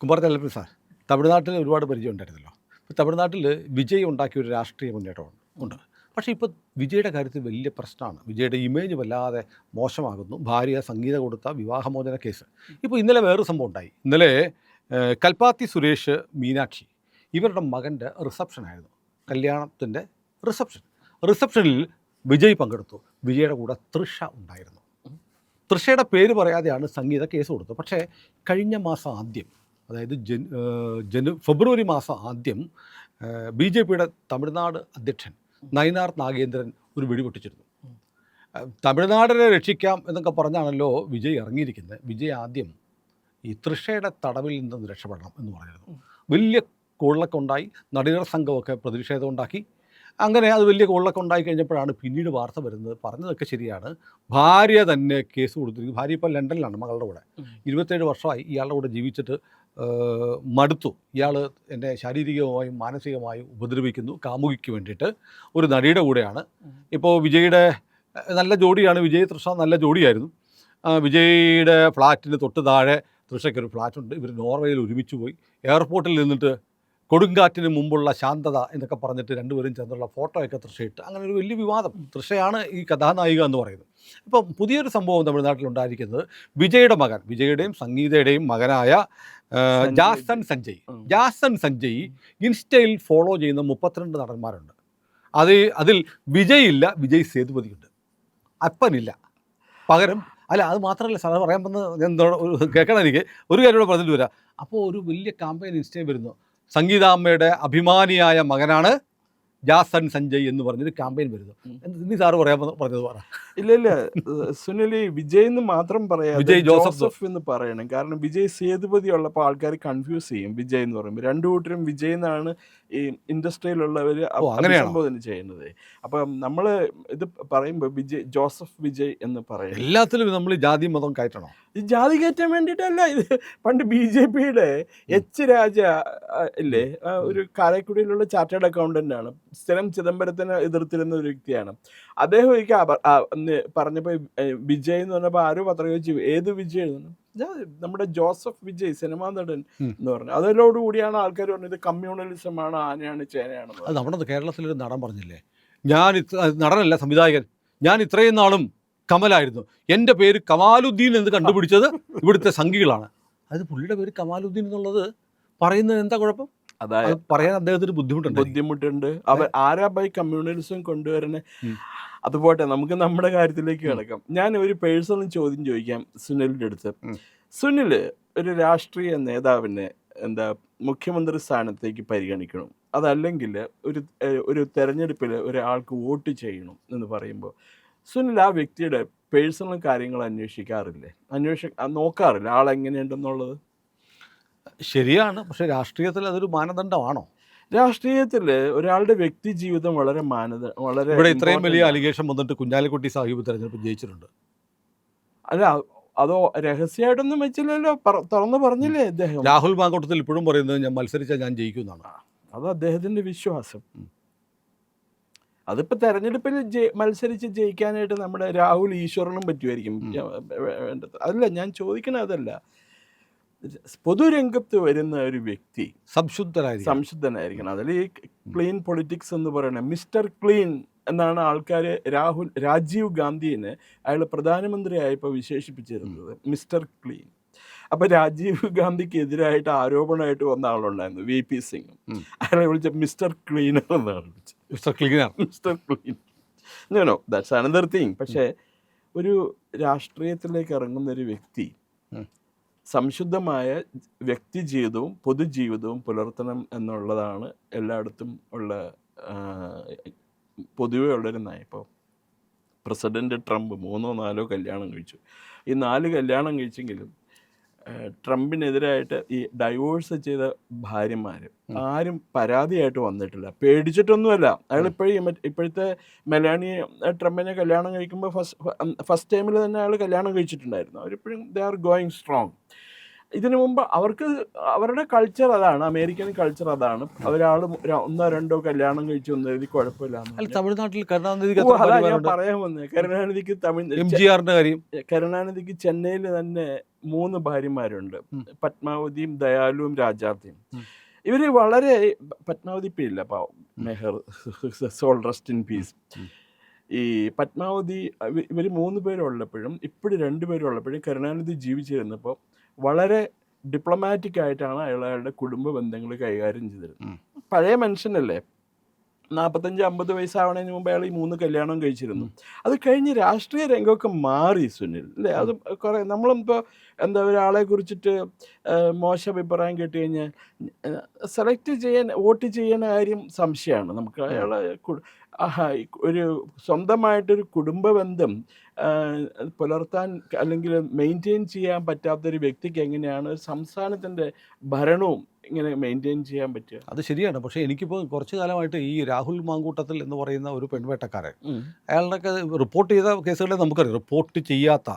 Kumar തെലപ്പി sir തമിഴ്നാട്ടിൽ ഒരുപാട് പരിചയം ഉണ്ടായിരുന്നല്ലോ. ഇപ്പോൾ തമിഴ്നാട്ടിൽ വിജയ് ഉണ്ടാക്കിയ ഒരു രാഷ്ട്രീയ മുന്നേറ്റം ഉണ്ട്. പക്ഷേ ഇപ്പോൾ വിജയുടെ കാര്യത്തിൽ വലിയ പ്രശ്നമാണ്. വിജയുടെ ഇമേജ് വല്ലാതെ മോശമാകുന്നു. ഭാര്യ സംഗീത കൊടുത്ത വിവാഹമോചന കേസ്. ഇപ്പോൾ ഇന്നലെ വേറൊരു സംഭവം ഉണ്ടായി. ഇന്നലെ കൽപ്പാത്തി സുരേഷ്, മീനാക്ഷി ഇവരുടെ മകൻ്റെ റിസപ്ഷനായിരുന്നു. കല്യാണത്തിൻ്റെ റിസപ്ഷനിൽ വിജയ് പങ്കെടുത്തു. വിജയുടെ കൂടെ തൃഷ ഉണ്ടായിരുന്നു. തൃഷയുടെ പേര് പറയാതെയാണ് സംഗീത കേസ് കൊടുത്തത്. പക്ഷേ കഴിഞ്ഞ മാസം ആദ്യം, അതായത് ഫെബ്രുവരി മാസം ആദ്യം BJPയുടെ തമിഴ്നാട് അധ്യക്ഷൻ നയിനാർ നാഗേന്ദ്രൻ ഒരു വെടിപൊട്ടിച്ചിരുന്നു. തമിഴ്നാടിനെ രക്ഷിക്കാം എന്നൊക്കെ പറഞ്ഞാണല്ലോ വിജയ് ഇറങ്ങിയിരിക്കുന്നത്. വിജയ് ആദ്യം ഈ തൃഷയുടെ തടവിൽ നിന്ന് രക്ഷപ്പെടണം എന്ന് പറഞ്ഞിരുന്നു. വലിയ കോളിളക്കം ഉണ്ടായി. നടികർ സംഘമൊക്കെ പ്രതിഷേധം ഉണ്ടാക്കി. അങ്ങനെ അത് വലിയ കോളിളക്കം ഉണ്ടായി കഴിഞ്ഞപ്പോഴാണ് പിന്നീട് വാർത്ത വരുന്നത്. പറഞ്ഞതൊക്കെ ശരിയാണ്, ഭാര്യ തന്നെ കേസ് കൊടുത്തിരിക്കുന്നു. ഭാര്യ ഇപ്പോൾ ലണ്ടനിലാണ് മകളുടെ കൂടെ. 27 വർഷമായി ഇയാളുടെ കൂടെ ജീവിച്ചിട്ട് മടുത്തു. ഇയാൾ എന്നെ ശാരീരികമായും മാനസികമായും ഉപദ്രവിക്കുന്നു, കാമുകിക്ക് വേണ്ടിയിട്ട്. ഒരു നടിയുടെ കൂടെയാണ്. ഇപ്പോൾ വിജയുടെ നല്ല ജോഡിയാണ്. വിജയ് തൃഷ നല്ല ജോഡിയായിരുന്നു. വിജയുടെ ഫ്ലാറ്റിന് തൊട്ട് താഴെ തൃഷയ്ക്കൊരു ഫ്ലാറ്റുണ്ട്. ഇവർ നോർവേയിൽ ഒരുമിച്ച് പോയി. എയർപോർട്ടിൽ നിന്നിട്ട് കൊടുങ്കാറ്റിന് മുമ്പുള്ള ശാന്തത എന്നൊക്കെ പറഞ്ഞിട്ട് രണ്ടുപേരും ചേർന്നുള്ള ഫോട്ടോയൊക്കെ തൃഷയിട്ട് അങ്ങനെ ഒരു വലിയ വിവാദം. തൃഷയാണ് ഈ കഥാനായിക എന്ന് പറയുന്നത്. ഇപ്പം പുതിയൊരു സംഭവം തമിഴ്നാട്ടിലുണ്ടായിരിക്കുന്നത്, വിജയുടെയും സംഗീതയുടെയും മകനായ ജാസൺ സഞ്ജയ് ഇൻസ്റ്റയിൽ ഫോളോ ചെയ്യുന്ന 32 നടന്മാരുണ്ട്. അതിൽ വിജയ് ഇല്ല, വിജയ് സേതുപതിയുണ്ട്. അപ്പനില്ല. പകരം അത് മാത്രമല്ല സാർ പറയാൻ വന്ന് കേൾക്കണം. എനിക്ക് ഒരു കാര്യം കൂടെ പറഞ്ഞിട്ട് വരാം. അപ്പോൾ ഒരു വലിയ ക്യാമ്പയിൻ ഇൻസ്റ്റയിൽ വരുന്നു. സംഗീതാമ്മയുടെ അഭിമാനിയായ മകനാണ് ജാസൺ സഞ്ജയ് എന്ന് പറഞ്ഞൊരു ക്യാമ്പയിൻ വരുന്നു. ഇനി സാറ് പറഞ്ഞത് പറ. ഇല്ല സുനിൽ, വിജയ് എന്ന് മാത്രം പറയാം, വിജയ് ജോസഫ് എന്ന് പറയണം. കാരണം വിജയ് സേതുപതി ഉള്ളപ്പോൾ ആൾക്കാർ കൺഫ്യൂസ് ചെയ്യും. വിജയ് എന്ന് പറയുമ്പോൾ രണ്ടു കൂട്ടരും വിജയ് എന്നാണ് ഈ ഇൻഡസ്ട്രിയിലുള്ളവർ അഭിസംബോധന ചെയ്യുന്നത്. അപ്പം നമ്മൾ ഇത് പറയുമ്പോൾ വിജയ് എന്ന് പറയും. എല്ലാത്തിലും നമ്മൾ ജാതി മതം കയറ്റണം. ഈ ജാതി കയറ്റാൻ വേണ്ടിയിട്ടല്ല. ഇത് പണ്ട് BJPയുടെ H. രാജ ഇല്ലേ, ഒരു കാരക്കുടിയിലുള്ള ചാർട്ടേഡ് അക്കൗണ്ടന്റ് ആണ്. സ്ഥിരം ചിദംബരത്തിനെ എതിർത്തിരുന്ന ഒരു വ്യക്തിയാണ്. അദ്ദേഹം എനിക്ക് പറഞ്ഞപ്പോൾ വിജയ് എന്ന് പറഞ്ഞപ്പോൾ ആരും പത്രം ചോദിച്ചു, ഏത് വിജയ്? നമ്മുടെ ജോസഫ് വിജയ്, സിനിമാ നടൻ എന്ന് പറഞ്ഞു. അതിലോടുകൂടിയാണ് ആൾക്കാർ പറഞ്ഞത് കമ്മ്യൂണലിസമാണ്, ആനയാണ് ചേനയാണ്. അത് നമ്മുടെ കേരളത്തിലൊരു നടൻ പറഞ്ഞില്ലേ, നടനല്ല സംവിധായകൻ, ഞാൻ ഇത്രയും നാളും കമലായിരുന്നു, എൻ്റെ പേര് കമാലുദ്ദീൻ എന്ന് കണ്ടുപിടിച്ചത് ഇവിടുത്തെ സംഘികളാണ്. അത് പുള്ളിയുടെ പേര് കമാലുദ്ദീൻ എന്നുള്ളത് പറയുന്നത് എന്താ കുഴപ്പം? അതായത് പറയാൻ അദ്ദേഹത്തിന് ബുദ്ധിമുട്ടുണ്ട്. അവർ ആരാ ബൈ കമ്മ്യൂണലിസം കൊണ്ടുവരണേ? അതുപോട്ടെ, നമുക്ക് നമ്മുടെ കാര്യത്തിലേക്ക് കിടക്കാം. ഞാൻ ഒരു പേഴ്സണൽ ചോദ്യം ചോദിക്കാം സുനിലിൻ്റെ അടുത്ത്. സുനിൽ ഒരു രാഷ്ട്രീയ നേതാവിനെ മുഖ്യമന്ത്രി സ്ഥാനത്തേക്ക് പരിഗണിക്കണം, അതല്ലെങ്കിൽ ഒരു തെരഞ്ഞെടുപ്പിൽ ഒരാൾക്ക് വോട്ട് ചെയ്യണം എന്ന് പറയുമ്പോൾ സുനിൽ ആ വ്യക്തിയുടെ പേഴ്സണൽ കാര്യങ്ങൾ അന്വേഷിക്കാറില്ലേ? നോക്കാറില്ല ആളെങ്ങനെയുണ്ടെന്നുള്ളത്? ശരിയാണ്. പക്ഷെ രാഷ്ട്രീയത്തിൽ അതൊരു മാനദണ്ഡമാണോ? രാഷ്ട്രീയത്തിൽ ഒരാളുടെ വ്യക്തി ജീവിതം വളരെ ഇവിടെ ഇത്രയും വലിയ അലിഗേഷൻ വന്നിട്ട് കുഞ്ഞാലിക്കുട്ടി സാഹിബ് തെരഞ്ഞെടുപ്പ് ജയിച്ചിട്ടുണ്ട്. അല്ല, അതോ രഹസ്യമായിട്ടൊന്നും വെച്ചില്ലല്ലോ, തുറന്നു പറഞ്ഞില്ലേ അദ്ദേഹം. രാഹുൽ മാങ്കൂട്ടത്തിൽ ഇപ്പോഴും പറയുന്നത് ഞാൻ മത്സരിച്ചാൽ ഞാൻ ജയിക്കുമെന്നാണ്. അത് അദ്ദേഹത്തിന്റെ വിശ്വാസം. അതിപ്പോൾ തെരഞ്ഞെടുപ്പിൽ മത്സരിച്ച് ജയിക്കാനായിട്ട് നമ്മുടെ രാഹുൽ ഈശ്വരനും പറ്റുമായിരിക്കും. അതല്ല ഞാൻ ചോദിക്കണത്, അതല്ല. പൊതുരംഗത്ത് വരുന്ന ഒരു വ്യക്തി സംശുദ്ധനായിരിക്കണം. അതിൽ ഈ ക്ലീൻ പൊളിറ്റിക്സ് എന്ന് പറയണ മിസ്റ്റർ ക്ലീൻ എന്നാണ് ആൾക്കാർ രാജീവ് ഗാന്ധിനെ അയാൾ പ്രധാനമന്ത്രിയായപ്പോൾ വിശേഷിപ്പിച്ചിരുന്നത്, മിസ്റ്റർ ക്ലീൻ. അപ്പോൾ രാജീവ് ഗാന്ധിക്ക് എതിരായിട്ട് ആരോപണമായിട്ട് വന്ന ആളുണ്ടായിരുന്നു, VP സിംഗ്. അയാളെ വിളിച്ച മിസ്റ്റർ ക്ലീനർ എന്നാണ് വിളിച്ചത്. Mister clean. No, that's another thing. പക്ഷേ ഒരു രാഷ്ട്രീയത്തിലേക്ക് ഇറങ്ങുന്ന ഒരു വ്യക്തി സംശുദ്ധമായ വ്യക്തി ജീവിതവും പൊതുജീവിതവും പുലർത്തണം എന്നുള്ളതാണ് എല്ലായിടത്തും ഉള്ള പൊതുവേ ഉള്ളൊരു നയം. ഇപ്പോൾ പ്രസിഡന്റ് ട്രംപ് 3 or 4 കല്യാണം കഴിച്ചു. ഈ 4 കല്യാണം കഴിച്ചെങ്കിലും ട്രംപിനെതിരായിട്ട് ഈ ഡൈവോഴ്സ് ചെയ്ത ഭാര്യമാർ ആരും പരാതിയായിട്ട് വന്നിട്ടില്ല. പേടിച്ചിട്ടൊന്നുമല്ല. അയാൾ ഇപ്പോഴത്തെ മെലാനി ട്രംപിനെ കല്യാണം കഴിക്കുമ്പോൾ ഫസ്റ്റ് ടൈമിൽ തന്നെ അയാൾ കല്യാണം കഴിച്ചിട്ടുണ്ടായിരുന്നു. അവരിപ്പോഴും ദേ ആർ ഗോയിങ് സ്ട്രോങ്. ഇതിനു മുമ്പ് അവർക്ക് അവരുടെ കൾച്ചർ അതാണ്, അമേരിക്കൻ കൾച്ചർ അതാണ്. ഒരാൾ 1-2 കല്യാണം കഴിച്ചു വന്നു എഴുതി കുഴപ്പമില്ല. തമിഴ്നാട്ടിൽ അതാ ഞാൻ പറയാൻ വന്നത്. കരുണാനിധിക്ക് കരുണാനിധിക്ക് ചെന്നൈയിൽ തന്നെ 3 ഭാര്യമാരുണ്ട്. പത്മാവതിയും ദയാലുവും രാജാത്തിയും. ഇവര് വളരെ, പത്മാവതി ഇപ്പം ഇല്ല പാവം, മെഹർ, സോൾ റെസ്റ്റ് ഇൻ പീസ്. ഈ പത്മാവതി ഇവർ 3 പേരുള്ളപ്പോഴും ഇപ്പോഴും 2 പേരുള്ളപ്പോഴും കരുണാനിധി ജീവിച്ചിരുന്നപ്പോൾ വളരെ ഡിപ്ലോമാറ്റിക് ആയിട്ടാണ് അയാളുടെ കുടുംബ ബന്ധങ്ങൾ കൈകാര്യം ചെയ്തിരുന്നത്. പഴയ മനുഷ്യനല്ലേ, 45-50 വയസ്സാവണതിന് മുമ്പ് അയാൾ ഈ 3 കല്യാണം കഴിച്ചിരുന്നു. അത് കഴിഞ്ഞ് രാഷ്ട്രീയ രംഗമൊക്കെ മാറി സുനിൽ അല്ലേ. അത് കുറേ നമ്മളിപ്പോൾ എന്താ ഒരാളെ കുറിച്ചിട്ട് മോശം അഭിപ്രായം കേട്ട് കഴിഞ്ഞാൽ വോട്ട് ചെയ്യാൻ കാര്യം സംശയമാണ് നമുക്ക്. അയാളെ ഒരു സ്വന്തമായിട്ടൊരു കുടുംബ ബന്ധം പുലർത്താൻ അല്ലെങ്കിൽ മെയിൻറ്റെയിൻ ചെയ്യാൻ പറ്റാത്തൊരു വ്യക്തിക്ക് എങ്ങനെയാണ് ഒരു സംസ്ഥാനത്തിൻ്റെ ഭരണവും ഇങ്ങനെ മെയിൻറ്റെയിൻ ചെയ്യാൻ പറ്റുക? അത് ശരിയാണ്. പക്ഷേ എനിക്കിപ്പോൾ കുറച്ച് കാലമായിട്ട് ഈ രാഹുൽ മാങ്കൂട്ടത്തിൽ എന്ന് പറയുന്ന ഒരു പെൺവേട്ടക്കാരൻ, അയാളുടെയൊക്കെ റിപ്പോർട്ട് ചെയ്ത കേസുകളെ നമുക്കറിയാം, റിപ്പോർട്ട് ചെയ്യാത്ത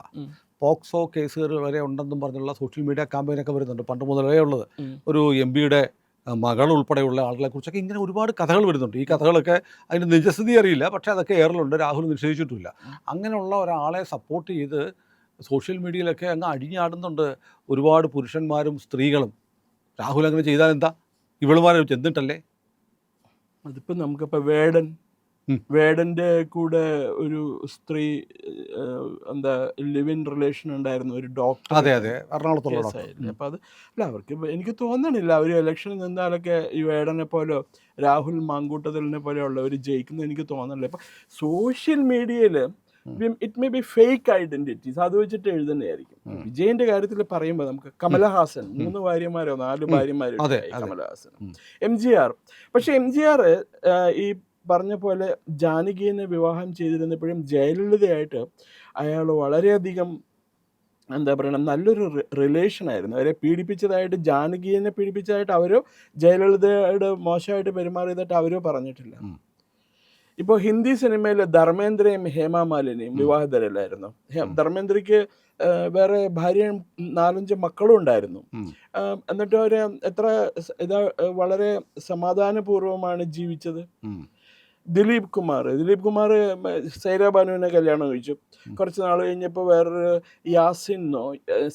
പോക്സോ കേസുകൾ വരെ ഉണ്ടെന്നും പറഞ്ഞുള്ള സോഷ്യൽ മീഡിയ ക്യാമ്പയിനൊക്കെ വരുന്നുണ്ട് പണ്ട് മുതലേ ഉള്ളത്. ഒരു MP-യുടെ മകൾ ഉൾപ്പെടെയുള്ള ആളുകളെക്കുറിച്ചൊക്കെ ഇങ്ങനെ ഒരുപാട് കഥകൾ വരുന്നുണ്ട്. ഈ കഥകളൊക്കെ അതിൻ്റെ നിജസ്ഥിതി അറിയില്ല, പക്ഷേ അതൊക്കെ ഏറലുണ്ട്. രാഹുൽ നിഷേധിച്ചിട്ടില്ല. അങ്ങനെയുള്ള ഒരാളെ സപ്പോർട്ട് ചെയ്ത് സോഷ്യൽ മീഡിയയിലൊക്കെ അങ്ങ് അടിഞ്ഞാടുന്നുണ്ട് ഒരുപാട് പുരുഷന്മാരും സ്ത്രീകളും. രാഹുൽ അങ്ങനെ ചെയ്താൽ എന്താ, ഇവളുമാരെ ചെന്നിട്ടല്ലേ? അതിപ്പോൾ നമുക്കിപ്പോൾ വേടൻ്റെ കൂടെ ഒരു സ്ത്രീ എന്താ ലിവ് ഇൻ റിലേഷൻ ഉണ്ടായിരുന്നു, ഒരു ഡോക്ടർ. അതെ, എറണാകുളത്തുള്ള. അപ്പോൾ അത് അല്ല, അവർക്ക് എനിക്ക് തോന്നണില്ല അവർ ഇലക്ഷനിൽ നിന്നാലൊക്കെ ഈ വേടനെ പോലെ രാഹുൽ മാങ്കൂട്ടത്തിലിനെ പോലെയുള്ളവർ ജയിക്കുന്നത് എനിക്ക് തോന്നണില്ല. അപ്പോൾ സോഷ്യൽ മീഡിയയിൽ it may be fake identities, അത് വെച്ചിട്ട് എഴുതുന്നതായിരിക്കും. വിജയന്റെ കാര്യത്തിൽ പറയുമ്പോൾ നമുക്ക് കമലഹാസൻ 3 ഭാര്യമാരോ 4 ഭാര്യമാരോ കമലഹാസൻ, MGR. പക്ഷെ MGR ഈ പറഞ്ഞ പോലെ ജാനകിയെ വിവാഹം ചെയ്തിരുന്നപ്പോഴും ജയലളിതയായിട്ട് അയാൾ വളരെയധികം എന്താ പറയണം, നല്ലൊരു റിലേഷനായിരുന്നു. അവരെ പീഡിപ്പിച്ചതായിട്ട്, ജാനകിയെ പീഡിപ്പിച്ചതായിട്ട് അവരോ ജയലളിതയുടെ മോശമായിട്ട് പെരുമാറിയതായിട്ട് അവരോ പറഞ്ഞിട്ടില്ല. ഇപ്പോൾ ഹിന്ദി സിനിമയിൽ ധർമ്മേന്ദ്രയും ഹേമാമാലിനിയും വിവാഹിതരല്ലായിരുന്നു. ധർമ്മേന്ദ്രയ്ക്ക് വേറെ ഭാര്യയും 4-5 മക്കളും ഉണ്ടായിരുന്നു. എന്നിട്ട് അവർ എത്ര വളരെ സമാധാനപൂർവ്വമാണ് ജീവിച്ചത്. ദിലീപ് കുമാർ സൈര ബാനുവിനെ കല്യാണം കഴിച്ചു. കുറച്ച് നാൾ കഴിഞ്ഞപ്പോൾ വേറൊരു യാസിനോ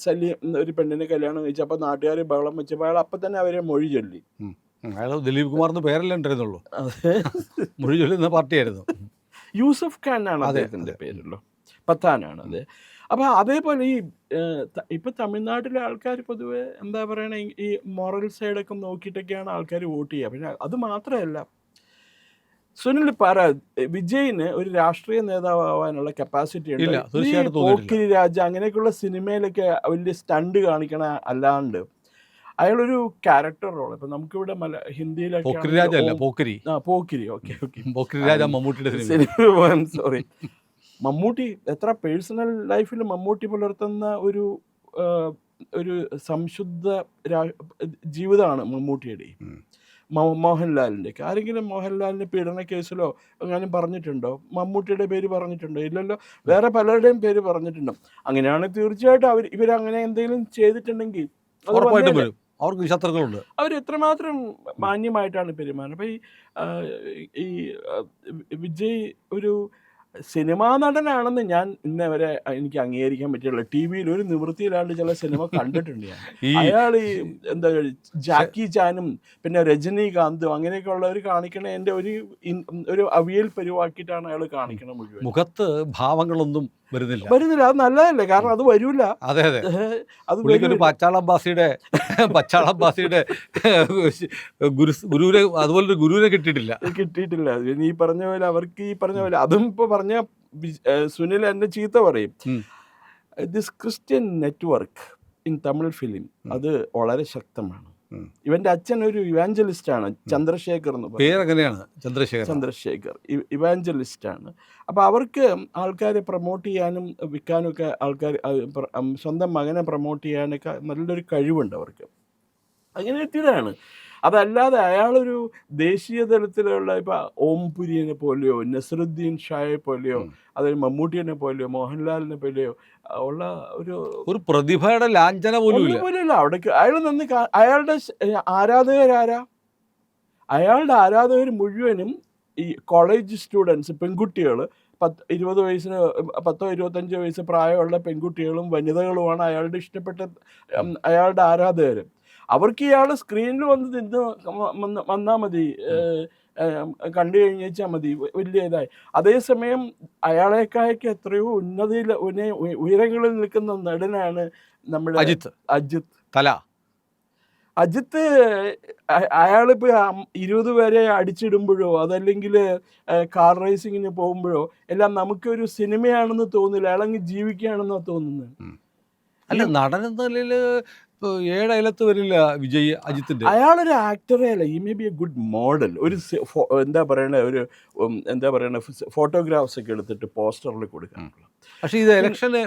സലീം ഒരു പെണ്ണിനെ കല്യാണം കഴിച്ചു. അപ്പോൾ നാട്ടുകാർ ബഹളം വെച്ചപ്പോൾ അയാൾ അപ്പം തന്നെ അവരെ മൊഴി ചൊല്ലി. അയാൾ ദിലീപ് കുമാർ എന്ന് പേരല്ലേ ഉണ്ടായിരുന്നുള്ളൂ, മൊഴി ചൊല്ലുന്ന പാർട്ടിയായിരുന്നു. യൂസഫ് ഖാൻ ആണ് അദ്ദേഹത്തിൻ്റെ പേരുള്ളൂ, പത്താനാണ് അത്. അപ്പോൾ അതേപോലെ ഇപ്പം തമിഴ്നാട്ടിലെ ആൾക്കാർ പൊതുവെ എന്താ പറയണേ, ഈ മോറൽ സൈഡൊക്കെ നോക്കിയിട്ടൊക്കെയാണ് ആൾക്കാർ വോട്ട് ചെയ്യുക. പിന്നെ അത് മാത്രമല്ല സുനിൽ പറ, വിജയിന് ഒരു രാഷ്ട്രീയ നേതാവാനുള്ള കപ്പാസിറ്റി ഉണ്ട്. പോക്കിരി രാജ അങ്ങനെയൊക്കെയുള്ള സിനിമയിലൊക്കെ വലിയ സ്റ്റണ്ട് കാണിക്കണ അല്ലാണ്ട് അയാളൊരു ക്യാരക്ടർ റോൾ. ഇപ്പൊ നമുക്കിവിടെ ഹിന്ദിയിലൊക്കെ സോറി മമ്മൂട്ടി എത്ര പേഴ്സണൽ ലൈഫിൽ മമ്മൂട്ടി പുലർത്തുന്ന ഒരു സംശുദ്ധ ജീവിതമാണ് മമ്മൂട്ടിയുടെ. മോഹൻലാലിൻ്റെ ആരെങ്കിലും മോഹൻലാലിൻ്റെ പീഡന കേസിലോ എങ്ങാനും പറഞ്ഞിട്ടുണ്ടോ? മമ്മൂട്ടിയുടെ പേര് പറഞ്ഞിട്ടുണ്ടോ? ഇല്ലല്ലോ. വേറെ പലരുടെയും പേര് പറഞ്ഞിട്ടുണ്ടോ? അങ്ങനെയാണെങ്കിൽ തീർച്ചയായിട്ടും ഇവരങ്ങനെ എന്തെങ്കിലും ചെയ്തിട്ടുണ്ടെങ്കിൽ അവർക്ക് ശത്രുക്കളുണ്ട്. അവർ എത്രമാത്രം മാന്യമായിട്ടാണ് പെരുമാറുന്നത്. അപ്പോൾ ഈ വിജയ് ഒരു സിനിമാ നടനാണെന്ന് ഞാൻ ഇന്നേ വരെ എനിക്ക് അംഗീകരിക്കാൻ പറ്റില്ല. TV-യിൽ ഒരു നിവൃത്തിയിലാണ്ട് ചില സിനിമ കണ്ടിട്ടുണ്ട് ഞാൻ. അയാൾ ഈ എന്താ ജാക്കി ചാനും പിന്നെ രജനീകാന്തും അങ്ങനെയൊക്കെ ഉള്ളവർ കാണിക്കണ എൻ്റെ ഒരു അവിയൽ പരിവാക്കിയിട്ടാണ് അയാൾ കാണിക്കണത് മുഴുവൻ. മുഖത്ത് ഭാവങ്ങളൊന്നും വരുന്നില്ല. അത് നല്ലതല്ലേ, കാരണം അത് വരൂല. അതെ അത് പച്ചാളബ്ബാസിയുടെ ഗുരുവിനെ അതുപോലൊരു ഗുരുവിനെ കിട്ടിയിട്ടില്ല. നീ പറഞ്ഞ പോലെ അവർക്ക് ഈ പറഞ്ഞ പോലെ അതും ഇപ്പൊ പറഞ്ഞ സുനിൽ എന്നെ ചീത്ത പറയും. This Christian network in Tamil film അത് വളരെ ശക്തമാണ്. ഇവന്റെ അച്ഛൻ ഒരു ഇവാഞ്ചലിസ്റ്റ് ആണ്, ചന്ദ്രശേഖർ എന്ന് പറയും. ചന്ദ്രശേഖർ ഇവാഞ്ചലിസ്റ്റ് ആണ്. അപ്പോൾ അവർക്ക് ആൾക്കാരെ പ്രൊമോട്ട് ചെയ്യാനും വിൽക്കാനും ഒക്കെ ആൾക്കാർ സ്വന്തം മകനെ പ്രൊമോട്ട് ചെയ്യാനൊക്കെ നല്ലൊരു കഴിവുണ്ട് അവർക്ക്. അങ്ങനെ എത്തിയതാണ്. അതല്ലാതെ അയാളൊരു ദേശീയ തലത്തിലുള്ള ഇപ്പം ഓംപുരിയെ പോലെയോ നസറുദ്ദീൻ ഷായെ പോലെയോ അതായത് മമ്മൂട്ടിയെ പോലെയോ മോഹൻലാലിനെ പോലെയോ ഉള്ള ഒരു പ്രതിഭയുടെ ലാഞ്ചന പോലും ഇല്ല. പോലെയല്ല അവിടേക്ക് അയാൾ നിന്ന് അയാളുടെ ആരാധകരാരാ? അയാളുടെ ആരാധകർ മുഴുവനും ഈ കോളേജ് സ്റ്റുഡൻസ്, പെൺകുട്ടികൾ, 20 വയസ്സിന് 10-25 വയസ്സ് പ്രായമുള്ള പെൺകുട്ടികളും വനിതകളുമാണ് അയാളുടെ ഇഷ്ടപ്പെട്ട അയാളുടെ ആരാധകർ. അവർക്ക് ഇയാൾ സ്ക്രീനിൽ വന്നാൽ മതി, കണ്ടു കഴിഞ്ഞാൽ മതി, വലിയ ഇതായി. അതേസമയം അയാളെക്കായൊക്കെ എത്രയോ ഉയരങ്ങളിൽ നിൽക്കുന്ന നടനാണ് നമ്മുടെ അജിത്ത്. അജിത്ത് അയാളിപ്പോൾ 20 പേരെ അടിച്ചിടുമ്പോഴോ അതല്ലെങ്കിൽ കാർ റേസിങ്ങിന് പോകുമ്പോഴോ എല്ലാം നമുക്കൊരു സിനിമയാണെന്ന് തോന്നില്ല, അയാളങ്ങ് ജീവിക്കുകയാണെന്നാ തോന്നുന്നത്. അല്ല, നടൻ എന്ന നിലയിൽ 7 അയലത്ത് വരില്ല വിജയ് അജിത്തിന്റെ. അയാളൊരു ആക്ടറേ അല്ല, ഈ may be A good model. ഒരു എന്താ പറയണ ഫോട്ടോഗ്രാഫ്സ് ഒക്കെ എടുത്തിട്ട് പോസ്റ്ററിൽ കൊടുക്കാനുള്ള. പക്ഷേ ഇത് ഇലക്ഷനെ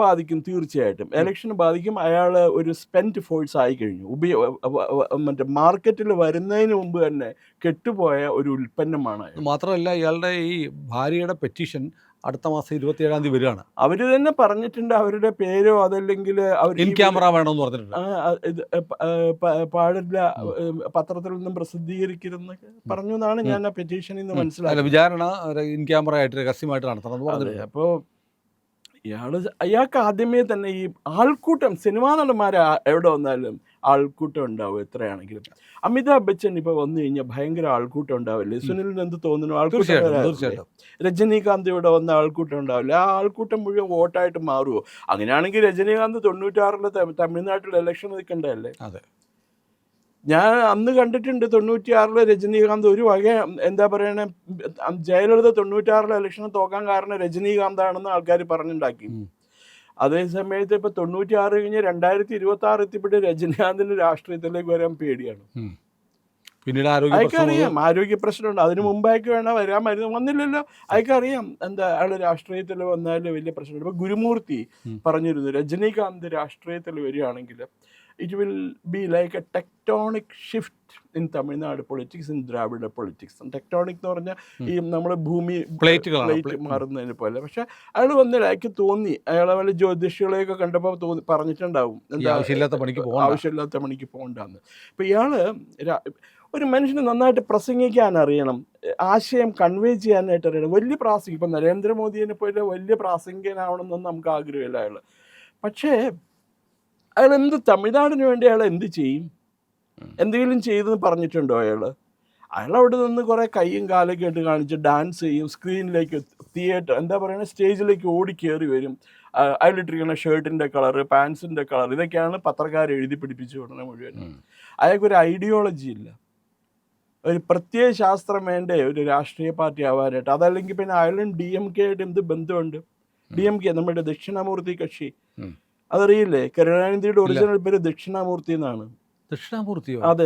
ബാധിക്കും തീർച്ചയായിട്ടും. ഇലക്ഷന് ബാധിക്കും. അയാൾ ഒരു സ്പെൻറ്റ് ഫോഴ്സ് ആയി കഴിഞ്ഞു. മറ്റേ മാർക്കറ്റിൽ വരുന്നതിന് മുമ്പ് തന്നെ കെട്ടുപോയ ഒരു ഉൽപ്പന്നമാണ്. മാത്രമല്ല, ഇയാളുടെ ഈ ഭാര്യയുടെ പെറ്റീഷൻ അടുത്ത മാസം 27-ാം തീയതി വരികയാണ്. അവർ തന്നെ പറഞ്ഞിട്ടുണ്ട് അവരുടെ പേരോ അതല്ലെങ്കിൽ ഇൻ ക്യാമറ വേണമെന്ന് പറഞ്ഞിട്ടുണ്ട്. പാടില്ല, പത്രത്തിൽ നിന്നും പ്രസിദ്ധീകരിക്കരുതെന്നൊക്കെ പറഞ്ഞു എന്നാണ് ഞാൻ ആ പെറ്റീഷനിൽ നിന്ന് മനസ്സിലായത്. വിചാരണ ഇൻ ക്യാമറ ആയിട്ട് രഹസ്യമായിട്ട് നടത്തണം എന്ന് പറഞ്ഞത്. അപ്പോൾ അയാൾക്ക് ആദ്യമേ തന്നെ ഈ ആൾക്കൂട്ടം, സിനിമാ നടന്മാർ എവിടെ വന്നാലും ആൾക്കൂട്ടം ഉണ്ടാവും എത്രയാണെങ്കിലും. അമിതാഭ് ബച്ചൻ ഇപ്പോൾ വന്നു കഴിഞ്ഞാൽ ഭയങ്കര ആൾക്കൂട്ടം ഉണ്ടാവില്ലേ? സുനിലിന് എന്ത് തോന്നുന്നു? ആൾക്കൂട്ടം. രജനീകാന്ത് ഇവിടെ വന്ന ആൾക്കൂട്ടം ഉണ്ടാവില്ല. ആ ആൾക്കൂട്ടം മുഴുവൻ വോട്ടായിട്ട് മാറുമോ? അങ്ങനെയാണെങ്കിൽ രജനീകാന്ത് 96-ലെ തമിഴ്നാട്ടിൽ ഇലക്ഷൻ നിൽക്കണ്ടല്ലേ? അതെ, ഞാൻ അന്ന് കണ്ടിട്ടുണ്ട് 96-ലെ രജനീകാന്ത് ഒരു വക എന്താ പറയണേ, ജയലളിത 96-ലെ ഇലക്ഷന് തോക്കാൻ കാരണം രജനീകാന്താണെന്ന് ആൾക്കാർ പറഞ്ഞുണ്ടാക്കി. അതേ സമയത്ത് ഇപ്പൊ 96 കഴിഞ്ഞ് 2026 എത്തിപ്പെട്ട് രജനീകാന്തിന് രാഷ്ട്രീയത്തിലേക്ക് വരാൻ പേടിയാണ്. പിന്നീട് അയക്കറിയാം ആരോഗ്യ പ്രശ്നമുണ്ട്. അതിന് മുമ്പായിക്ക് വേണം വന്നില്ലല്ലോ. അയക്കറിയാം എന്താ അയാൾ രാഷ്ട്രീയത്തിൽ വന്നാൽ വലിയ പ്രശ്നമുണ്ട്. ഇപ്പൊ ഗുരുമൂർത്തി പറഞ്ഞിരുന്നു, രജനീകാന്ത് രാഷ്ട്രീയത്തിൽ വരികയാണെങ്കിൽ it will be like a tectonic shift in Tamil Nadu politics, in Dravida politics. Tectonic എന്ന് പറഞ്ഞാൽ ഈ നമ്മുടെ ഭൂമി പ്ലേറ്റ് മാറുന്നതിന് പോലെ. പക്ഷെ അയാൾ വന്നില്ല, അയാൾക്ക് തോന്നി, അയാളെ വല്ല ജ്യോതിഷികളെയൊക്കെ കണ്ടപ്പോൾ പറഞ്ഞിട്ടുണ്ടാവും ആവശ്യമില്ലാത്ത പണിക്ക് പോകണ്ടെന്ന്. അപ്പം ഇയാൾ ഒരു മനുഷ്യന് നന്നായിട്ട് പ്രസംഗിക്കാൻ അറിയണം, ആശയം കൺവേ ചെയ്യാനായിട്ട് അറിയണം. വലിയ പ്രാസംഗികൻ, ഇപ്പം നരേന്ദ്രമോദിയെ പോലെ വലിയ പ്രാസംഗികനാവണമെന്നൊന്നും നമുക്ക് ആഗ്രഹമില്ല അയാൾ. പക്ഷേ അയാൾ തമിഴ്നാടിന് വേണ്ടി അയാൾ എന്ത് ചെയ്യും? എന്തെങ്കിലും ചെയ്തെന്ന് പറഞ്ഞിട്ടുണ്ടോ അയാൾ? അവിടെ നിന്ന് കുറേ കൈയും കാലൊക്കെ ഇട്ട് കാണിച്ച് ഡാൻസ് ചെയ്യും, സ്ക്രീനിലേക്ക്, തിയേറ്റർ എന്താ പറയുക, സ്റ്റേജിലേക്ക് ഓടിക്കേറി വരും. അയാളിട്ടിരിക്കുന്ന ഷർട്ടിൻ്റെ കളറ്, പാൻസിൻ്റെ കളർ, ഇതൊക്കെയാണ് പത്രക്കാർ എഴുതി പിടിപ്പിച്ചു വിടണത് മുഴുവൻ. അയാൾക്കൊരു ഐഡിയോളജി ഇല്ല, ഒരു പ്രത്യയ ശാസ്ത്രം വേണ്ടേ ഒരു രാഷ്ട്രീയ പാർട്ടി ആവാനായിട്ട്. അതല്ലെങ്കിൽ പിന്നെ അയാളും DMK ആയിട്ട് എന്ത് ബന്ധമുണ്ട്? DMK നമ്മുടെ ദക്ഷിണാമൂർത്തി കക്ഷി, അതറിയില്ലേ? കരുണാനിധിയുടെ ഒറിജിനൽ പേര് ദക്ഷിണാമൂർത്തി എന്നാണ്. ദക്ഷിണാമൂർത്തിയോ? അതെ.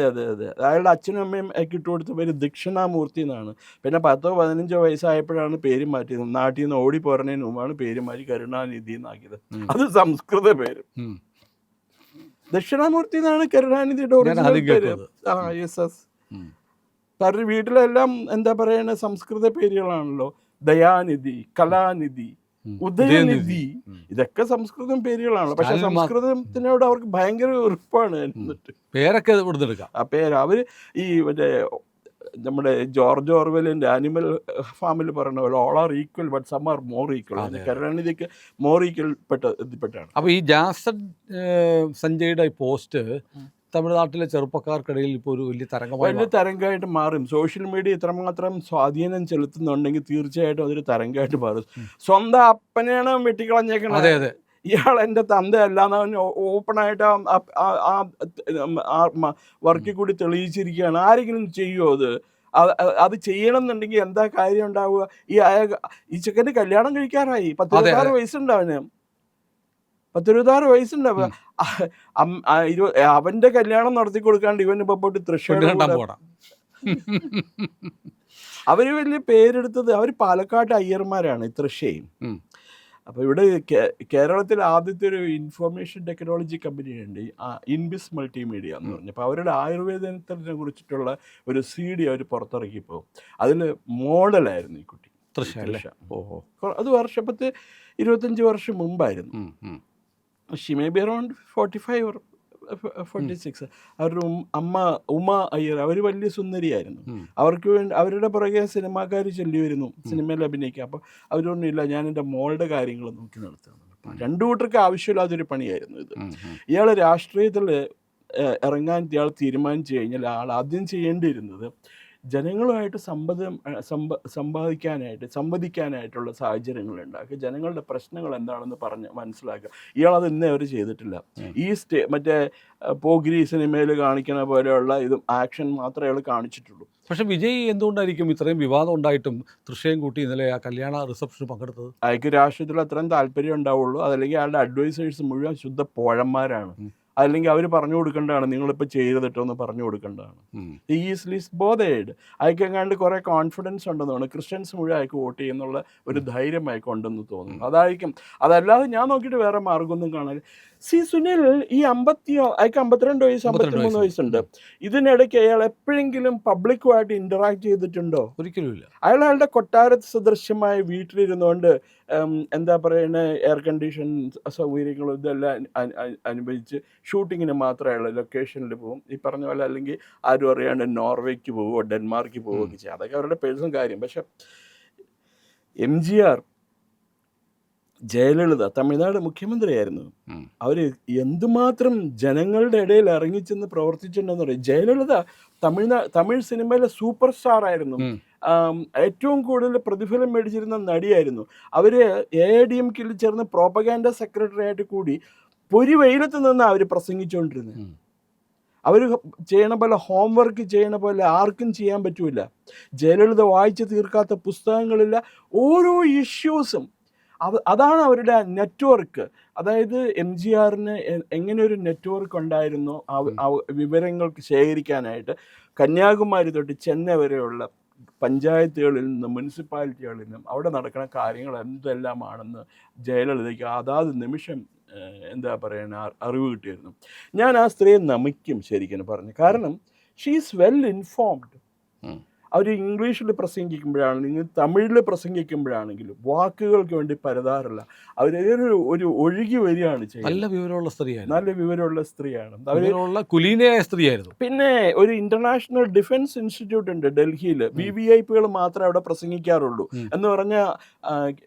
അയാളുടെ അച്ഛനും അമ്മയും ഒക്കെ ഇട്ട് കൊടുത്ത പേര് ദക്ഷിണാമൂർത്തി എന്നാണ്. പിന്നെ 10-15 വയസ്സായപ്പോഴാണ് പേര് മാറ്റിയത്. നാട്ടിൽ നിന്ന് ഓടി പോരണതിന് മുമ്പാണ് പേര് മാറ്റി കരുണാനിധി എന്നാക്കിയത്. അത് സംസ്കൃത പേര്. ദക്ഷിണാമൂർത്തി എന്നാണ് കരുണാനിധിയുടെ ഒറിജിനൽ പേര്. കാരണം വീട്ടിലെല്ലാം എന്താ പറയണ സംസ്കൃത പേരുകളാണല്ലോ. ദയാനിധി, കലാനിധി, ഉദയനിധി, ഇതൊക്കെ സംസ്കൃതം പേരുകളാണല്ലോ. പക്ഷെ സംസ്കൃതത്തിനോട് അവർക്ക് ഭയങ്കര ഉറപ്പാണ്. എന്നിട്ട് പേരൊക്കെ ആ പേര് അവർ ഈ മറ്റേ നമ്മുടെ ജോർജ് ഓർവെലിൻ്റെ ആനിമൽ ഫാമിൽ പറയുന്ന പോലെ all are equal but some are more equal. കരുണാനിധിക്ക് മോർ ഈക്വൽ ഇതിൽപ്പെട്ടാണ്. അപ്പോൾ ഈ ജാസൻ സഞ്ജയുടെ പോസ്റ്റ് തമിഴ്നാട്ടിലെ ചെറുപ്പക്കാർക്കിടയിൽ ഇപ്പോൾ ഒരു വലിയ തരംഗമായിട്ട് മാറും. സോഷ്യൽ മീഡിയ ഇത്രമാത്രം സ്വാധീനം ചെലുത്തുന്നുണ്ടെങ്കിൽ തീർച്ചയായിട്ടും അതൊരു തരംഗമായിട്ട് മാറും. സ്വന്തം അപ്പനെയാണ് വെട്ടിക്കളഞ്ഞേക്കണത്. അതെ, ഇയാൾ എൻ്റെ തന്തയല്ലാന്ന് അവൻ ഓപ്പണായിട്ട് ആ വർക്കിൽ കൂടി തെളിയിച്ചിരിക്കുകയാണ്. ആരെങ്കിലും ചെയ്യുമോ അത് ചെയ്യണം എന്നുണ്ടെങ്കിൽ എന്താ കാര്യം ഉണ്ടാവുക? ഈ ചെക്കൻ്റെ കല്യാണം കഴിക്കാറായി, 16 വയസ്സുണ്ട് അവന്. 16 വയസ്സുണ്ടാവുക. അവന്റെ കല്യാണം നടത്തി കൊടുക്കാണ്ട് ഇവൻ ഇപ്പൊ പോയിട്ട് തൃശ്ശൂർ. അവര് വലിയ പേരെടുത്തത്, അവർ പാലക്കാട്ട് അയ്യർമാരാണ്, തൃശ്ശയും. അപ്പോൾ ഇവിടെ കേരളത്തിൽ ആദ്യത്തെ ഒരു ഇൻഫർമേഷൻ ടെക്നോളജി കമ്പനിയുണ്ട്, ഇൻബിസ് മൾട്ടിമീഡിയ എന്ന് പറഞ്ഞു. അപ്പോൾ അവരുടെ ആയുർവേദത്തിനെ കുറിച്ചിട്ടുള്ള ഒരു CD അവർ പുറത്തിറക്കിയപ്പോൾ അതിൽ മോഡലായിരുന്നു ഈ കുട്ടി. തൃശ്ശ. ഓഹോ, അത് 25 വർഷം മുമ്പായിരുന്നു. Xi may be around 45 or 46. അവരുടെ അമ്മ ഉമ അയ്യർ, അവർ വലിയ സുന്ദരിയായിരുന്നു. അവർക്ക് വേണ്ടി അവരുടെ പുറകെ സിനിമാക്കാർ ചെല്ലി വരുന്നു സിനിമയിൽ അഭിനയിക്കുക. അപ്പോൾ അവരൊന്നുമില്ല, ഞാൻ എൻ്റെ മോളുടെ കാര്യങ്ങൾ നോക്കി നടത്തുന്നു. രണ്ടു കൂട്ടർക്ക് ആവശ്യമില്ലാത്തൊരു പണിയായിരുന്നു ഇത്. ഇയാൾ രാഷ്ട്രീയത്തിൽ ഇറങ്ങാൻ ഇയാൾ തീരുമാനിച്ചു കഴിഞ്ഞാൽ ആൾ ആദ്യം ചെയ്യേണ്ടിയിരുന്നത് ജനങ്ങളുമായിട്ട് സംവദിക്കാനായിട്ടുള്ള സാഹചര്യങ്ങൾ ഉണ്ടാക്കുക, ജനങ്ങളുടെ പ്രശ്നങ്ങൾ എന്താണെന്ന് പറഞ്ഞ് മനസ്സിലാക്കുക. ഇയാളത് ഇന്നേ അവർ ചെയ്തിട്ടില്ല. ഈ മറ്റേ പോഗിരി സിനിമയിൽ കാണിക്കുന്ന പോലെയുള്ള ഇതും ആക്ഷൻ മാത്രമേ അയാൾ കാണിച്ചിട്ടുള്ളൂ. പക്ഷെ വിജയ് എന്തുകൊണ്ടായിരിക്കും ഇത്രയും വിവാദം ഉണ്ടായിട്ടും തൃശ്ശയും കൂട്ടി ഇന്നലെ ആ കല്യാണ റിസപ്ഷന് പങ്കെടുത്തത്? അയാൾക്ക് രാഷ്ട്രീയത്തിൽ അത്രയും താല്പര്യം ഉണ്ടാവുള്ളൂ. അതല്ലെങ്കിൽ അയാളുടെ അഡ്വൈസേഴ്സ് മുഴുവൻ ശുദ്ധ പോഴന്മാരാണ്. അല്ലെങ്കിൽ അവർ പറഞ്ഞു കൊടുക്കേണ്ടതാണ്, നിങ്ങളിപ്പോൾ ചെയ്തിട്ടോ എന്ന് പറഞ്ഞു കൊടുക്കേണ്ടതാണ്. Is list bothered. അയക്കെങ്ങാണ്ട് കുറേ കോൺഫിഡൻസ് ഉണ്ടെന്ന് തോന്നുന്നു. ക്രിസ്ത്യൻസ് മുഴുവൻ അയക്ക് വോട്ട് ചെയ്യുന്നുള്ള ഒരു ധൈര്യം അയക്കുണ്ടെന്ന് തോന്നുന്നു. അതായിരിക്കും. അതല്ലാതെ ഞാൻ നോക്കിയിട്ട് വേറെ മാർഗമൊന്നും കാണാൻ. സുനിൽ ഈ അയക്ക് 52 വയസ്സ് 53 വയസ്സുണ്ട്. ഇതിനിടയ്ക്ക് അയാൾ എപ്പോഴെങ്കിലും പബ്ലിക്കുമായിട്ട് ഇന്ററാക്ട് ചെയ്തിട്ടുണ്ടോ? ഒരിക്കലുമില്ല. അയാളുടെ കൊട്ടാര സദൃശ്യമായ വീട്ടിലിരുന്നുകൊണ്ട് എന്താ പറയുന്ന എയർ കണ്ടീഷൻ സൗകര്യങ്ങളും ഇതെല്ലാം അനുഭവിച്ച് ഷൂട്ടിങ്ങിന് മാത്രമേ അയാൾ ലൊക്കേഷനിൽ പോകും ഈ പറഞ്ഞ പോലെ. അല്ലെങ്കിൽ ആരും അറിയാണ്ട് നോർവേക്ക് പോവുകയോ ഡെൻമാർക്കിൽ പോവുകയൊക്കെ ചെയ്യും. അതൊക്കെ അവരുടെ പേഴ്സണൽ കാര്യം. പക്ഷെ MGR, ജയലളിത തമിഴ്നാട് മുഖ്യമന്ത്രിയായിരുന്നു. അവർ എന്തുമാത്രം ജനങ്ങളുടെ ഇടയിൽ ഇറങ്ങിച്ചെന്ന് പ്രവർത്തിച്ചിട്ടുണ്ടെന്ന് പറയും. ജയലളിത തമിഴ് സിനിമയിലെ സൂപ്പർ സ്റ്റാർ ആയിരുന്നു. ഏറ്റവും കൂടുതൽ പ്രതിഫലം മേടിച്ചിരുന്ന നടിയായിരുന്നു. അവർ AIDMKയിൽ ചേർന്ന് പ്രോപ്പഗാൻഡ സെക്രട്ടറി ആയിട്ട് കൂടി പൊരി വെയിലത്ത് നിന്നാണ് അവർ പ്രസംഗിച്ചുകൊണ്ടിരുന്നത്. അവർ ചെയ്യണ പോലെ ഹോംവർക്ക് ചെയ്യണ പോലെ ആർക്കും ചെയ്യാൻ പറ്റൂല. ജയലളിത വായിച്ച് തീർക്കാത്ത പുസ്തകങ്ങളില്ല. ഓരോ ഇഷ്യൂസും അതാണ് അവരുടെ നെറ്റ്വർക്ക്. അതായത് MGRന് എങ്ങനെ ഒരു നെറ്റ്വർക്ക് ഉണ്ടായിരുന്നു വിവരങ്ങൾക്ക് ശേഖരിക്കാനായിട്ട്. കന്യാകുമാരി തൊട്ട് ചെന്നൈ വരെയുള്ള പഞ്ചായത്തുകളിൽ നിന്നും മുനിസിപ്പാലിറ്റികളിൽ നിന്നും അവിടെ നടക്കുന്ന കാര്യങ്ങൾ എന്തെല്ലാമാണെന്ന് ജയലളിതയ്ക്ക് അതാത് നിമിഷം എന്താ പറയുക അറിവ് കിട്ടിയിരുന്നു. ഞാൻ ആ സ്ത്രീയെ നമിക്കും ശരിക്കും പറഞ്ഞു. കാരണം ഷീ ഈസ് വെൽ ഇൻഫോംഡ്. അവർ ഇംഗ്ലീഷിൽ പ്രസംഗിക്കുമ്പോഴാണെങ്കിലും തമിഴിൽ പ്രസംഗിക്കുമ്പോഴാണെങ്കിലും വാക്കുകൾക്ക് വേണ്ടി പരതാറില്ല. ഒരു ഒഴുകി വരികയാണ് ചെയ്യുന്നത്. നല്ല വിവരമുള്ള സ്ത്രീയാണ്. അവരുള്ള കുലീനയായ സ്ത്രീയായിരുന്നു. പിന്നെ ഒരു ഇന്റർനാഷണൽ ഡിഫൻസ് ഇൻസ്റ്റിറ്റ്യൂട്ട് ഉണ്ട് ഡൽഹിയിൽ. VVIPകൾ മാത്രമേ അവിടെ പ്രസംഗിക്കാറുള്ളൂ. എന്ന് പറഞ്ഞാൽ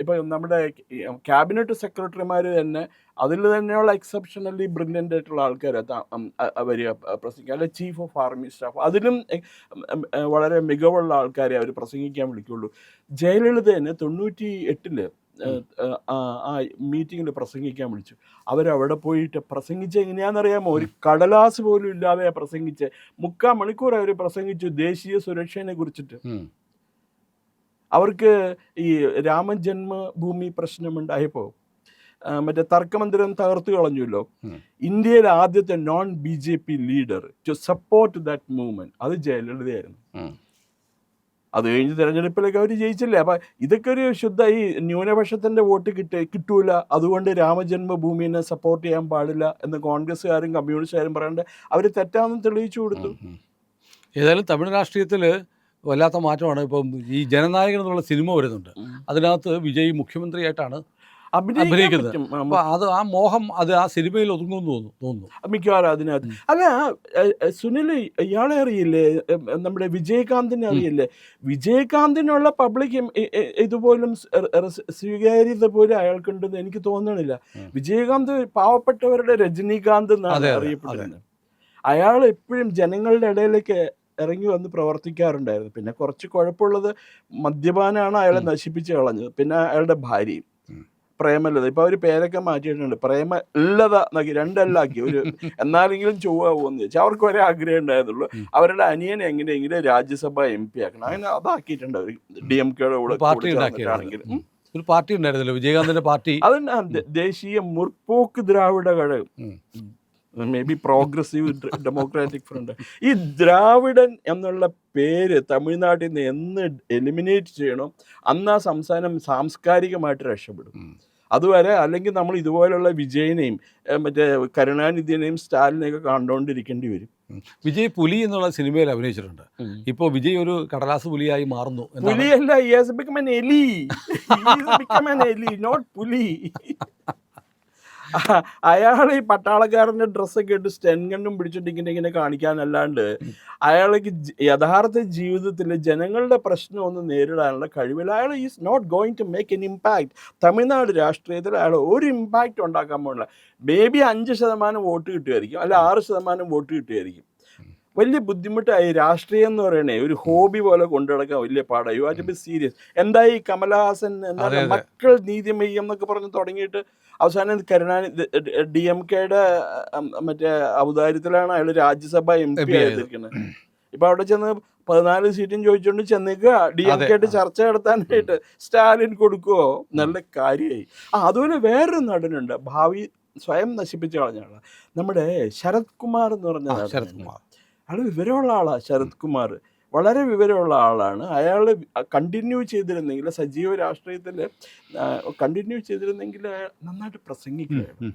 ഇപ്പൊ നമ്മുടെ ക്യാബിനറ്റ് സെക്രട്ടറിമാർ തന്നെ അതിൽ തന്നെയുള്ള എക്സെപ്ഷനലി ബ്രില്യൻ്റ് ആയിട്ടുള്ള ആൾക്കാരെ വരിക പ്രസംഗിക്കുക. അല്ലെ ചീഫ് ഓഫ് ആർമി സ്റ്റാഫ്, അതിലും വളരെ മികവുള്ള ആൾക്കാരെ അവർ പ്രസംഗിക്കാൻ വിളിക്കുള്ളൂ. ജയലളിതേനെ 98 ആ മീറ്റിങ്ങിൽ പ്രസംഗിക്കാൻ വിളിച്ചു. അവരവിടെ പോയിട്ട് പ്രസംഗിച്ച എങ്ങനെയാണെന്നറിയാമോ? ഒരു കടലാസ് പോലും ഇല്ലാതെ പ്രസംഗിച്ച് 3/4 മണിക്കൂർ അവർ പ്രസംഗിച്ചു ദേശീയ സുരക്ഷയെ കുറിച്ചിട്ട്. അവർക്ക് ഈ രാമജന്മഭൂമി പ്രശ്നമുണ്ടായപ്പോൾ മറ്റേ തർക്കമന്ദിരം തകർത്തു കളഞ്ഞല്ലോ. ഇന്ത്യയിലെ ആദ്യത്തെ non-BJP leader to support that movement അത് ജയലളിതയായിരുന്നു. അത് കഴിഞ്ഞ് തെരഞ്ഞെടുപ്പിലൊക്കെ അവർ ജയിച്ചില്ലേ. അപ്പം ഇതൊക്കെ ഒരു ശുദ്ധ ഈ ന്യൂനപക്ഷത്തിൻ്റെ വോട്ട് കിട്ടൂല, അതുകൊണ്ട് രാമജന്മഭൂമിനെ സപ്പോർട്ട് ചെയ്യാൻ പാടില്ല എന്ന് കോൺഗ്രസ്സുകാരും കമ്മ്യൂണിസ്റ്റുകാരും പറയാണ്ട് അവർ തെറ്റാണെന്ന് തെളിയിച്ചു കൊടുത്തു. ഏതായാലും തമിഴ് രാഷ്ട്രീയത്തിൽ വല്ലാത്ത മാറ്റമാണ്. ഇപ്പം ഈ ജനനായകൻ എന്നുള്ള സിനിമ വരുന്നുണ്ട്. അതിനകത്ത് വിജയ് മുഖ്യമന്ത്രിയായിട്ടാണ് അഭിനയിക്കുന്നത്. അപ്പോൾ അത് ആ മോഹം അത് ആ സിനിമയിൽ ഒതുങ്ങുമെന്ന് തോന്നുന്നു മിക്കവാറും അതിനകത്ത്. അല്ല സുനിൽ, ഇയാളെ അറിയില്ലേ? നമ്മുടെ വിജയകാന്തിനെ അറിയില്ലേ? വിജയകാന്തിനുള്ള പബ്ലിക് ഇതുപോലും സ്വീകാര്യത പോലും അയാൾക്കുണ്ടെന്ന് എനിക്ക് തോന്നണില്ല. വിജയകാന്ത് പാവപ്പെട്ടവരുടെ രജനീകാന്ത് എന്നാണ് അറിയപ്പെടുന്നത്. അയാൾ എപ്പോഴും ജനങ്ങളുടെ ഇടയിലേക്ക് ഇറങ്ങി വന്ന് പ്രവർത്തിക്കാറുണ്ടായിരുന്നു. പിന്നെ കുറച്ച് കുഴപ്പമുള്ളത് മദ്യപാനാണ് അയാളെ നശിപ്പിച്ച് കളഞ്ഞത്. പിന്നെ അയാളുടെ ഭാര്യയും പ്രേമലത. ഇപ്പൊ അവര് പേരൊക്കെ മാറ്റിയിട്ടുണ്ട്. പ്രേമലത എന്നാക്കി, 2 ആക്കി. ഒരു എന്നാലെങ്കിലും ചൊവ്വാകുമെന്ന് ചോദിച്ചാൽ അവർക്ക് ഒരേ ആഗ്രഹം ഉണ്ടായതുള്ളൂ. അവരുടെ അനിയനെ എങ്ങനെയെങ്കിലും രാജ്യസഭ MP ആക്കണം. അങ്ങനെ അതാക്കിയിട്ടുണ്ട് അവർ. DMKയുടെ കൂടെ ആണെങ്കിലും ഒരു പാർട്ടി ഉണ്ടായിരുന്നല്ലോ, വിജയകാന്തിന്റെ പാർട്ടി. അത് Desiya Murpokku Dravida Kazhagam, maybe progressive democratic front. ഈ ദ്രാവിഡൻ എന്നുള്ള പേര് തമിഴ്നാട്ടിൽ നിന്ന് എന്ന് എലിമിനേറ്റ് ചെയ്യണം അന്ന് ആ സംസ്ഥാനം സാംസ്കാരികമായിട്ട് രക്ഷപ്പെടും. അതുവരെ അല്ലെങ്കിൽ നമ്മൾ ഇതുപോലുള്ള വിജയനെയും മറ്റേ കരുണാനിധിനെയും സ്റ്റാലിനെയൊക്കെ കണ്ടുകൊണ്ടിരിക്കേണ്ടി വരും. വിജയ് പുലി എന്നുള്ള സിനിമയിൽ അഭിനയിച്ചിട്ടുണ്ട്. ഇപ്പോൾ വിജയ് ഒരു കടലാസ് പുലിയായി മാറുന്നു. പുലിയല്ല, he has become an എലി. He has become an എലി, not പുലി. അയാൾ ഈ പട്ടാളക്കാരൻ്റെ ഡ്രസ്സൊക്കെ ഇട്ട് സ്റ്റെൻ ഗണ്ണും പിടിച്ചിട്ട് ഇങ്ങനെ കാണിക്കാനല്ലാണ്ട് അയാൾക്ക് യഥാർത്ഥ ജീവിതത്തിൽ ജനങ്ങളുടെ പ്രശ്നമൊന്നും നേരിടാനുള്ള കഴിവില്ല. അയാൾ is not going to make an impact. Tamil Nadu രാഷ്ട്രീയത്തിൽ അയാൾ ഒരു ഇമ്പാക്റ്റ് ഉണ്ടാക്കാൻ പോകില്ല. മേബി 5% വോട്ട് കിട്ടുമായിരിക്കും, അല്ല 6% വോട്ട് കിട്ടുമായിരിക്കും. വലിയ ബുദ്ധിമുട്ടായി. രാഷ്ട്രീയം എന്ന് പറയണേ ഒരു ഹോബി പോലെ കൊണ്ടു നടക്കാൻ വലിയ പാടായി. You have to be serious. എന്തായി കമലഹാസൻ എന്താ മക്കൾ നീതിമയ്യം എന്നൊക്കെ പറഞ്ഞ് തുടങ്ങിയിട്ട് അവസാനം കരുണാനിധി DMKയുടെ മറ്റേ ഔദാര്യത്തിലാണ് അയാൾ രാജ്യസഭ MP ആയിരിക്കുന്നത്. ഇപ്പൊ അവിടെ ചെന്ന് 14 സീറ്റും ചോദിച്ചുകൊണ്ട് ചെന്നേക്കുക DMK ആയിട്ട് ചർച്ച നടത്താനായിട്ട്. സ്റ്റാലിൻ കൊടുക്കുവോ? നല്ല കാര്യമായി. അതുപോലെ വേറൊരു നടനുണ്ട്, ഭാവി സ്വയം നശിപ്പിച്ച് കളഞ്ഞ ആളാണ്, നമ്മുടെ ശരത് കുമാർ എന്ന് പറഞ്ഞ. ശരത് കുമാർ അയാൾ വിവരമുള്ള ആളാണ്. ശരത് കുമാർ വളരെ വിവരമുള്ള ആളാണ്. അയാൾ കണ്ടിന്യൂ ചെയ്തിരുന്നെങ്കിൽ, സജീവ രാഷ്ട്രീയത്തിൽ കണ്ടിന്യൂ ചെയ്തിരുന്നെങ്കിൽ നന്നായിട്ട് പ്രസംഗിക്കുകയാണ്.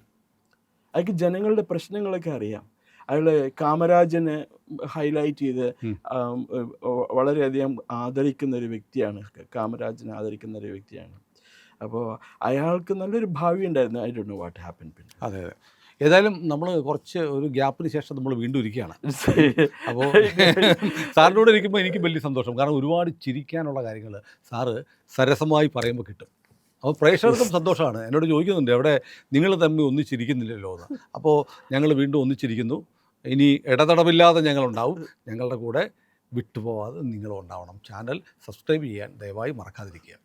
അയാൾക്ക് ജനങ്ങളുടെ പ്രശ്നങ്ങളൊക്കെ അറിയാം. അയാൾ കാമരാജനെ ഹൈലൈറ്റ് ചെയ്ത് വളരെയധികം ആദരിക്കുന്ന ഒരു വ്യക്തിയാണ്. കാമരാജനെ ആദരിക്കുന്ന ഒരു വ്യക്തിയാണ്. അപ്പോൾ അയാൾക്ക് നല്ലൊരു ഭാവി ഉണ്ടായിരുന്നു. I don't know what happen. പിന്നെ അതെ അതെ, ഏതായാലും നമ്മൾ കുറച്ച് ഒരു ഗ്യാപ്പിന് ശേഷം നമ്മൾ വീണ്ടും ഇരിക്കുകയാണ്. അപ്പോൾ സാറിനോട് ഇരിക്കുമ്പോൾ എനിക്ക് വലിയ സന്തോഷം, കാരണം ഒരുപാട് ചിരിക്കാനുള്ള കാര്യങ്ങൾ സാറ് സരസമായി പറയുമ്പോൾ കിട്ടും. അപ്പോൾ പ്രേക്ഷകർക്കും സന്തോഷമാണ്. എന്നോട് ചോദിക്കുന്നുണ്ട് എവിടെ നിങ്ങൾ തമ്മിൽ ഒന്നിച്ചിരിക്കുന്നില്ലല്ലോ എന്ന്. അപ്പോൾ ഞങ്ങൾ വീണ്ടും ഒന്നിച്ചിരിക്കുന്നു. ഇനി ഇടതടവില്ലാതെ ഞങ്ങളുണ്ടാവും. ഞങ്ങളുടെ കൂടെ വിട്ടുപോകാതെ നിങ്ങളും ഉണ്ടാവണം. ചാനൽ സബ്സ്ക്രൈബ് ചെയ്യാൻ ദയവായി മറക്കാതിരിക്കുക.